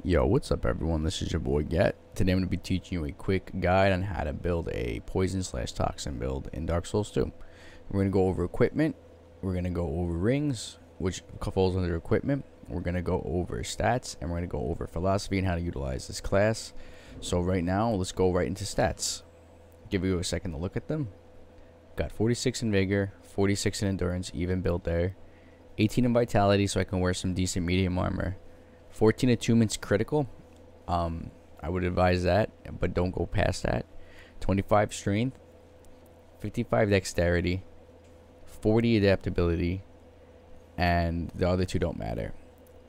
Yo, what's up everyone? This is your boy Get. Today I'm going to be teaching you a quick guide on how to build a poison slash toxin build in Dark Souls 2. We're going to go over equipment, we're going to go over rings, which falls under equipment, we're going to go over stats, and we're going to go over philosophy and how to utilize this class. So right now, let's go right into stats. Give you a second to look at them. Got 46 in vigor, 46 in endurance, even build there. 18 in vitality, so I can wear some decent medium armor. 14 attunements critical. I would advise that, but don't go past that. 25 strength, 55 dexterity, 40 adaptability, and the other two don't matter.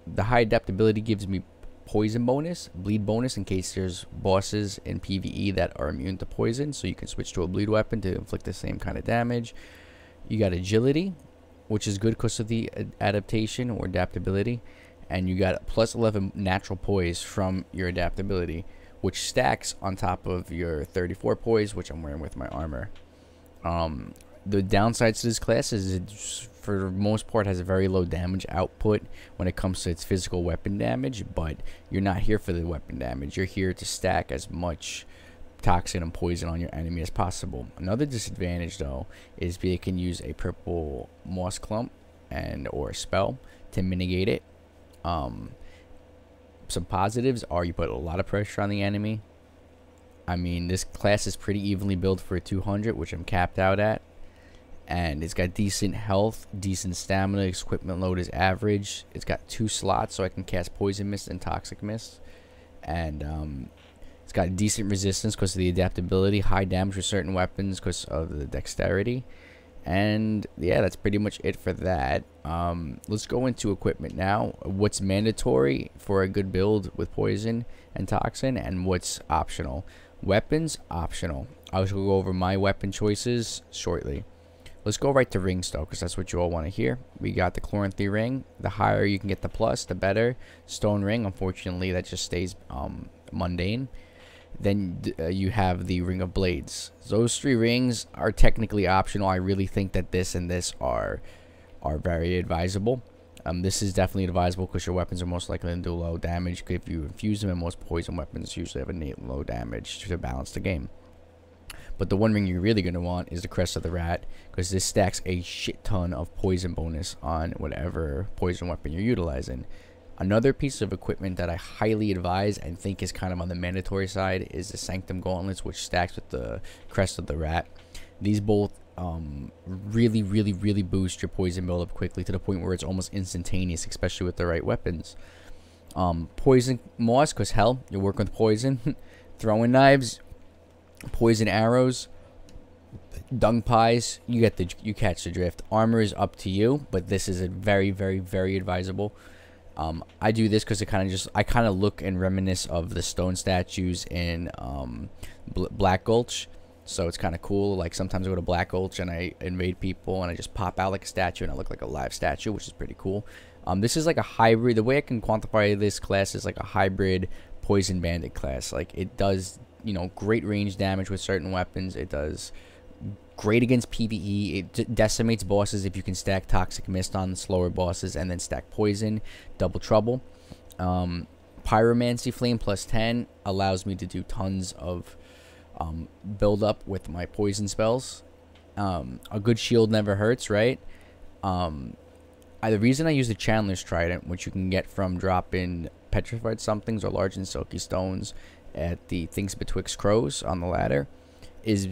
The high adaptability gives me poison bonus, bleed bonus in case there's bosses in PvE that are immune to poison, so you can switch to a bleed weapon to inflict the same kind of damage. You got agility, which is good because of the adaptation or adaptability. And you got plus 11 natural poise from your adaptability, which stacks on top of your 34 poise, which I'm wearing with my armor. The downsides to this class is it, for the most part, has a very low damage output when it comes to its physical weapon damage, but you're not here for the weapon damage. You're here to stack as much toxin and poison on your enemy as possible. Another disadvantage, though, is they can use a purple moss clump or a spell to mitigate it. Some positives are you put a lot of pressure on the enemy. I mean, this class is pretty evenly built for a 200, which I'm capped out at, and it's got decent health, decent stamina. Equipment load is average. It's got 2 slots, so I can cast poison mist and toxic mist, and it's got decent resistance because of the adaptability, high damage with certain weapons because of the dexterity. And yeah, that's pretty much it for that. Let's go into equipment now. What's mandatory for a good build with poison and toxin, and what's optional. Weapons, optional. I'll go over my weapon choices shortly. Let's go right to rings though, because that's what you all want to hear. We got the Chloranthy ring. The higher you can get the plus, the better. Stone ring, unfortunately, that just stays mundane. Then you have the Ring of Blades. Those 3 rings are technically optional. I really think that this and this are very advisable. This is definitely advisable because your weapons are most likely to do low damage if you infuse them, and most poison weapons usually have innate low damage to balance the game. But the one ring you're really going to want is the Crest of the Rat, because this stacks a shit ton of poison bonus on whatever poison weapon you're utilizing. Another piece of equipment that I highly advise and think is kind of on the mandatory side is the Sanctum Gauntlets, which stacks with the Crest of the Rat. These both really boost your poison buildup quickly to the point where it's almost instantaneous, especially with the right weapons. Poison moss, because hell, you're working with poison. Throwing knives, poison arrows, dung pies, you catch the drift. Armor is up to you, but this is a very advisable. I do this because I kind of look and reminisce of the stone statues in Black Gulch, so it's kind of cool. Like sometimes I go to Black Gulch and I invade people and I just pop out like a statue and I look like a live statue, which is pretty cool. This is like a hybrid. The way I can quantify this class is like a hybrid poison bandit class. Like it does, great range damage with certain weapons. It does great against PvE. It decimates bosses if you can stack Toxic Mist on the slower bosses and then stack Poison. Double trouble. Pyromancy Flame plus 10 allows me to do tons of build up with my poison spells. A good shield never hurts, right? The reason I use the Chandler's Trident, which you can get from dropping petrified somethings or large and silky stones at the Things Betwixt Crows on the ladder, is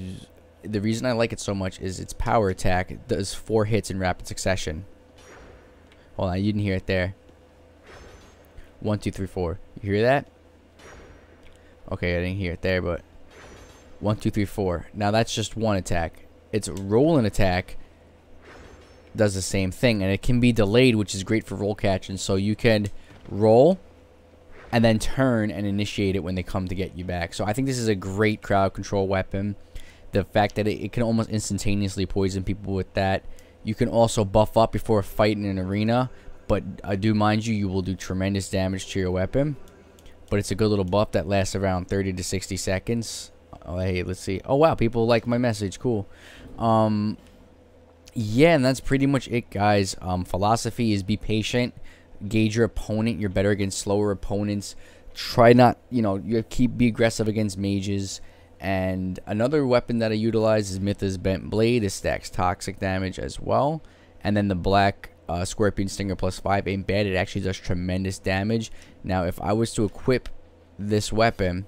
the reason I like it so much is its power attack. It does 4 hits in rapid succession. Hold on, you didn't hear it there. 1, 2, 3, 4. You hear that? Okay, I didn't hear it there, but 1, 2, 3, 4. Now that's just one attack. Its rolling attack does the same thing, and it can be delayed, which is great for roll catching. So you can roll and then turn and initiate it when they come to get you back. So I think this is a great crowd control weapon. The fact that it can almost instantaneously poison people with that. You can also buff up before a fight in an arena, but I do mind you, you will do tremendous damage to your weapon. But it's a good little buff that lasts around 30 to 60 seconds. Oh, hey, let's see. Oh, wow, people like my message. Cool. Yeah, and that's pretty much it, guys. Philosophy is be patient. Gauge your opponent. You're better against slower opponents. try not, you know, you be aggressive against mages. And another weapon that I utilize is Mytha's Bent Blade. It stacks toxic damage as well. And then the black Scorpion Stinger plus 5 ain't bad. It actually does tremendous damage. Now, if I was to equip this weapon,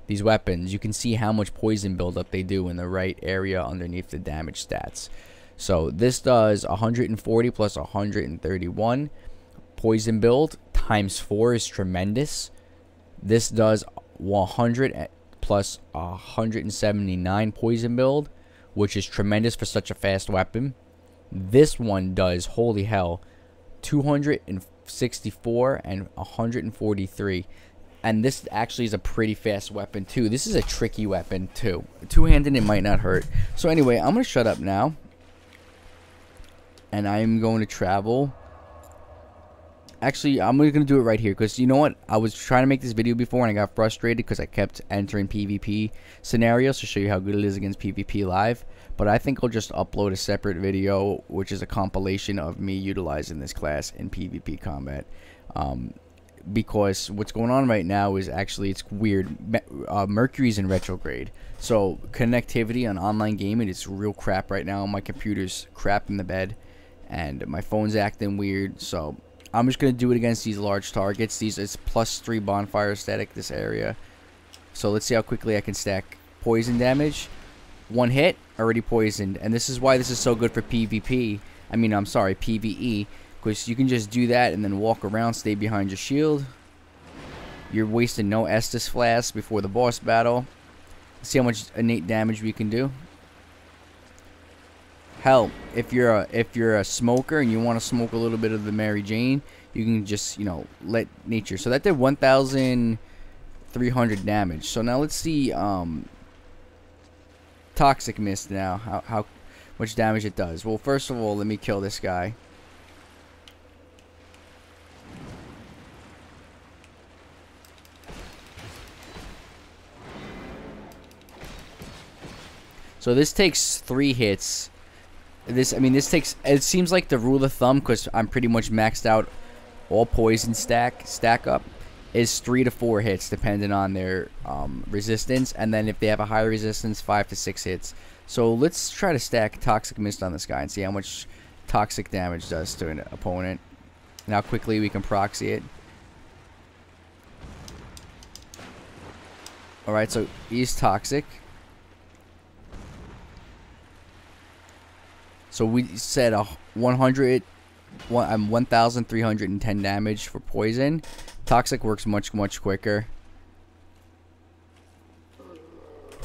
these weapons, you can see how much poison buildup they do in the right area underneath the damage stats. So this does 140 plus 131 poison build times 4 is tremendous. This does 100 plus 179 poison build, which is tremendous for such a fast weapon. This one does, holy hell, 264 and 143. And this actually is a pretty fast weapon too. This is a tricky weapon too. Two-handed, it might not hurt. So anyway, I'm going to shut up now. And I'm going to travel. Actually, I'm going to do it right here. Because you know what? I was trying to make this video before and I got frustrated because I kept entering PvP scenarios to show you how good it is against PvP live. But I think I'll just upload a separate video, which is a compilation of me utilizing this class in PvP combat. Because what's going on right now is actually, it's weird. Mercury's in retrograde. So connectivity on online gaming is real crap right now. My computer's crap in the bed. And my phone's acting weird. So I'm just going to do it against these large targets. It's +3 bonfire static this area. So let's see how quickly I can stack poison damage. One hit, already poisoned. And this is why this is so good for PvP. I mean, I'm sorry, PvE. Because you can just do that and then walk around, stay behind your shield. You're wasting no Estus Flask before the boss battle. See how much innate damage we can do. Hell, if you're a smoker and you want to smoke a little bit of the Mary Jane, you can just, you know, let nature. So that did 1,300 damage. So now let's see Toxic Mist now, how much damage it does. Well, first of all, let me kill this guy. So this takes 3 hits. This takes, it seems like the rule of thumb, because I'm pretty much maxed out all poison stack up, is 3 to 4 hits depending on their resistance, and then if they have a high resistance, 5 to 6 hits. So let's try to stack Toxic Mist on this guy and see how much toxic damage does to an opponent and how quickly we can proxy it. Alright, so he's toxic. So we said 1,310 damage for poison. Toxic works much quicker.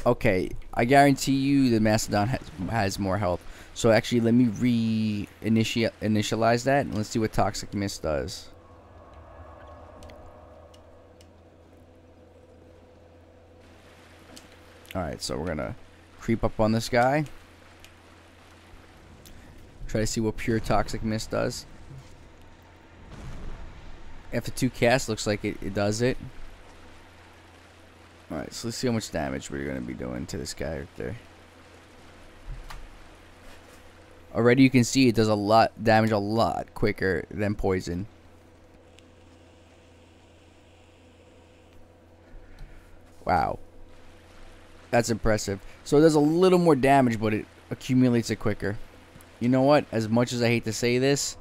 Okay, I guarantee you the Mastodon has more health. So actually, let me initialize that and let's see what Toxic Mist does. Alright, so we're gonna creep up on this guy. Try to see what pure Toxic Mist does. After 2 casts, looks like it does it. Alright, so let's see how much damage we're going to be doing to this guy right there. Already you can see it does a lot damage a lot quicker than poison. Wow. That's impressive. So it does a little more damage, but it accumulates it quicker. You know what? As much as I hate to say this,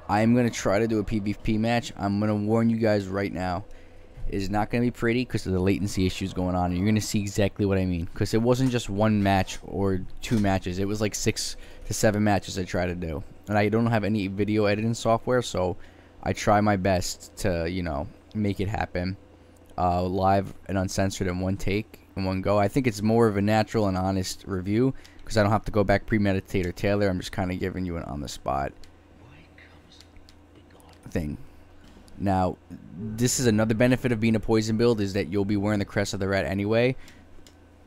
I'm going to try to do a PvP match. I'm going to warn you guys right now. It is not going to be pretty because of the latency issues going on. And you're going to see exactly what I mean. Because it wasn't just 1 match or 2 matches. It was like 6 to 7 matches I tried to do. And I don't have any video editing software. So I try my best to, you know, make it happen. Live and uncensored in 1 take, in 1 go. I think it's more of a natural and honest review. Because I don't have to go back premeditate or tailor. I'm just kind of giving you an on-the-spot thing. Now, this is another benefit of being a poison build, is that you'll be wearing the Crest of the Rat anyway.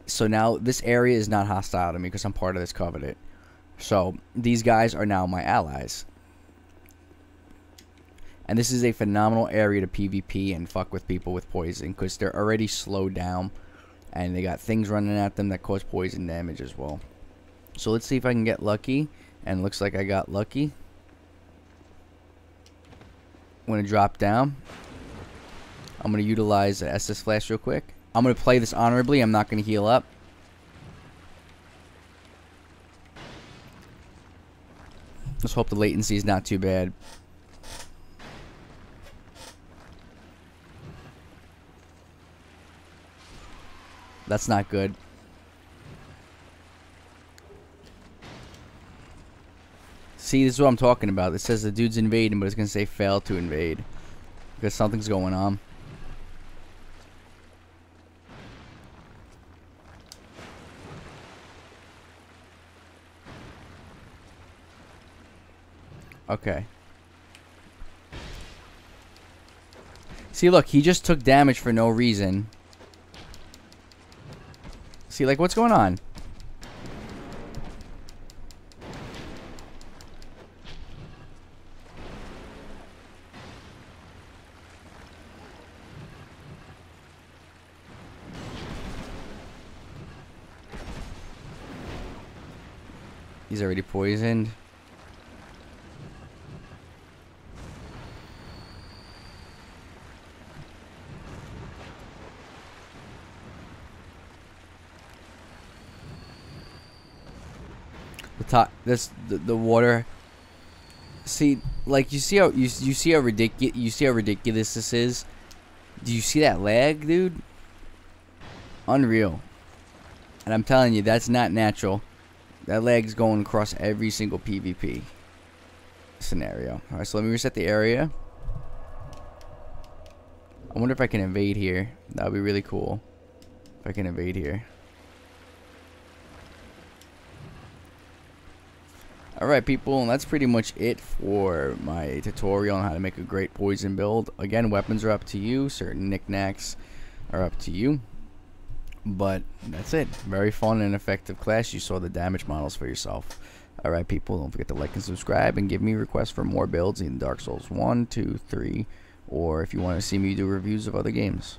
So now, this area is not hostile to me because I'm part of this covenant. So, these guys are now my allies. And this is a phenomenal area to PvP and fuck with people with poison. Because they're already slowed down. And they got things running at them that cause poison damage as well. So let's see if I can get lucky. And it looks like I got lucky. I'm going to drop down. I'm going to utilize the SS Flash real quick. I'm going to play this honorably. I'm not going to heal up. Let's hope the latency is not too bad. That's not good. See, this is what I'm talking about. It says the dude's invading, but it's going to say fail to invade. Because something's going on. Okay. See, look, he just took damage for no reason. See, like, what's going on? He's already poisoned. The water. See, like, you see how ridiculous this is. Do you see that lag, dude? Unreal. And I'm telling you, that's not natural. That lag's going across every single PvP scenario. Alright, so let me reset the area. I wonder if I can invade here. That would be really cool. If I can invade here. Alright, people, and that's pretty much it for my tutorial on how to make a great poison build. Again, weapons are up to you. Certain knickknacks are up to you. But that's it. Very fun and effective class. You saw the damage models for yourself. Alright, people, don't forget to like and subscribe and give me requests for more builds in Dark Souls 1, 2, 3, or if you want to see me do reviews of other games.